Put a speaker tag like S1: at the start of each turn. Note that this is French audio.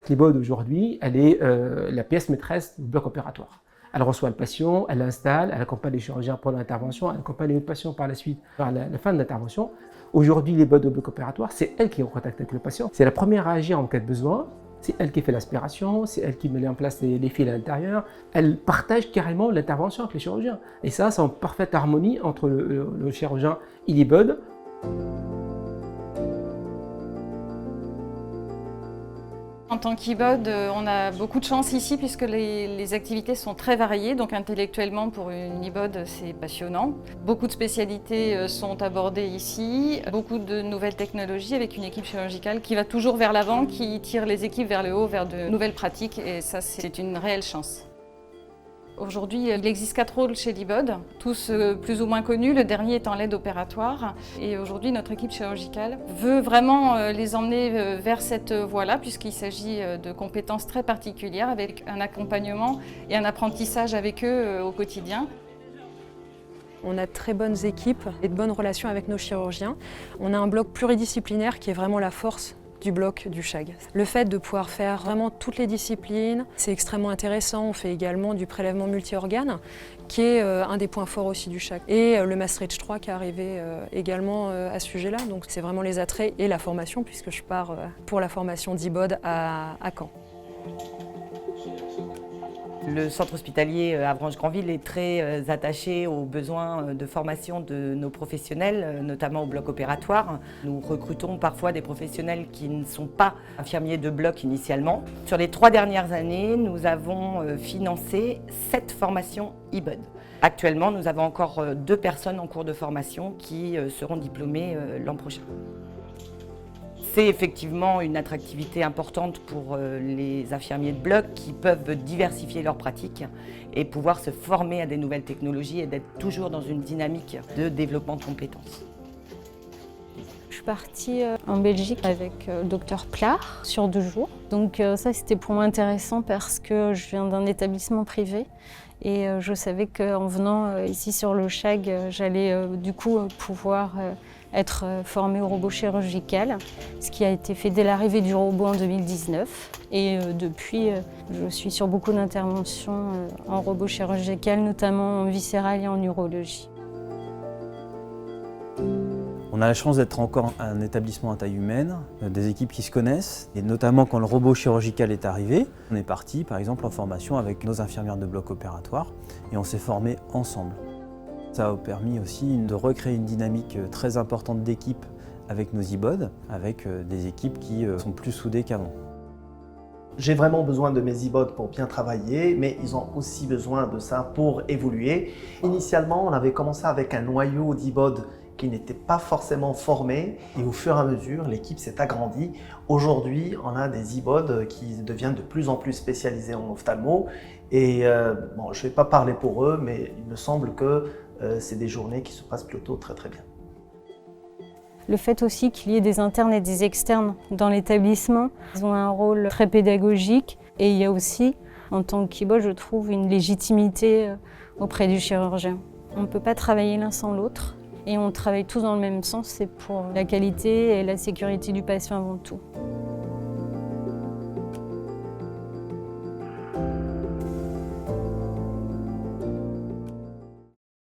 S1: L'IBOD aujourd'hui, elle est la pièce maîtresse du bloc opératoire. Elle reçoit le patient, elle l'installe, elle accompagne les chirurgiens pendant l'intervention, elle accompagne le patient par la suite vers la fin de l'intervention. Aujourd'hui, l'IBOD au bloc opératoire, c'est elle qui est en contact avec le patient. C'est la première à agir en cas de besoin. C'est elle qui fait l'aspiration, c'est elle qui met en place les fils à l'intérieur. Elle partage carrément l'intervention avec les chirurgiens. Et ça, c'est en parfaite harmonie entre le chirurgien et l'IBOD.
S2: En tant qu'IBOD, on a beaucoup de chance ici puisque les activités sont très variées. Donc intellectuellement, pour une IBOD, c'est passionnant. Beaucoup de spécialités sont abordées ici. Beaucoup de nouvelles technologies avec une équipe chirurgicale qui va toujours vers l'avant, qui tire les équipes vers le haut, vers de nouvelles pratiques. Et ça, c'est une réelle chance. Aujourd'hui, il existe 4 rôles chez l'IBOD, tous plus ou moins connus, le dernier étant l'aide opératoire. Et aujourd'hui, notre équipe chirurgicale veut vraiment les emmener vers cette voie-là, puisqu'il s'agit de compétences très particulières, avec un accompagnement et un apprentissage avec eux au quotidien.
S3: On a de très bonnes équipes et de bonnes relations avec nos chirurgiens. On a un bloc pluridisciplinaire qui est vraiment la force du bloc du CHAG. Le fait de pouvoir faire vraiment toutes les disciplines, c'est extrêmement intéressant. On fait également du prélèvement multi-organes, qui est un des points forts aussi du CHAG. Et le Maastricht 3 qui est arrivé également à ce sujet-là. Donc c'est vraiment les attraits et la formation, puisque je pars pour la formation d'IBOD à Caen.
S4: Le centre hospitalier Avranches-Granville est très attaché aux besoins de formation de nos professionnels, notamment au bloc opératoire. Nous recrutons parfois des professionnels qui ne sont pas infirmiers de bloc initialement. Sur les 3 dernières années, nous avons financé 7 formations IBOD. Actuellement, nous avons encore 2 personnes en cours de formation qui seront diplômées l'an prochain. C'est effectivement une attractivité importante pour les infirmiers de bloc qui peuvent diversifier leurs pratiques et pouvoir se former à des nouvelles technologies et d'être toujours dans une dynamique de développement de compétences.
S5: Je suis partie en Belgique avec le docteur Plard sur 2 jours. Donc ça, c'était pour moi intéressant parce que je viens d'un établissement privé et je savais qu'en venant ici sur le CHAG, j'allais du coup pouvoir être formée au robot chirurgical, ce qui a été fait dès l'arrivée du robot en 2019. Et depuis, je suis sur beaucoup d'interventions en robot chirurgical, notamment en viscéral et en urologie.
S6: On a la chance d'être encore un établissement à taille humaine, des équipes qui se connaissent, et notamment quand le robot chirurgical est arrivé, on est parti par exemple en formation avec nos infirmières de bloc opératoire et on s'est formés ensemble. Ça a permis aussi de recréer une dynamique très importante d'équipe avec nos IBOD, avec des équipes qui sont plus soudées qu'avant.
S7: J'ai vraiment besoin de mes IBOD pour bien travailler, mais ils ont aussi besoin de ça pour évoluer. Initialement, on avait commencé avec un noyau d'IBOD qui n'était pas forcément formé, et au fur et à mesure, l'équipe s'est agrandie. Aujourd'hui, on a des IBOD qui deviennent de plus en plus spécialisés en ophtalmo, et bon, je ne vais pas parler pour eux, mais il me semble que c'est des journées qui se passent plutôt très bien.
S5: Le fait aussi qu'il y ait des internes et des externes dans l'établissement, ils ont un rôle très pédagogique et il y a aussi, en tant qu'IBOD, je trouve une légitimité auprès du chirurgien. On ne peut pas travailler l'un sans l'autre et on travaille tous dans le même sens, c'est pour la qualité et la sécurité du patient avant tout.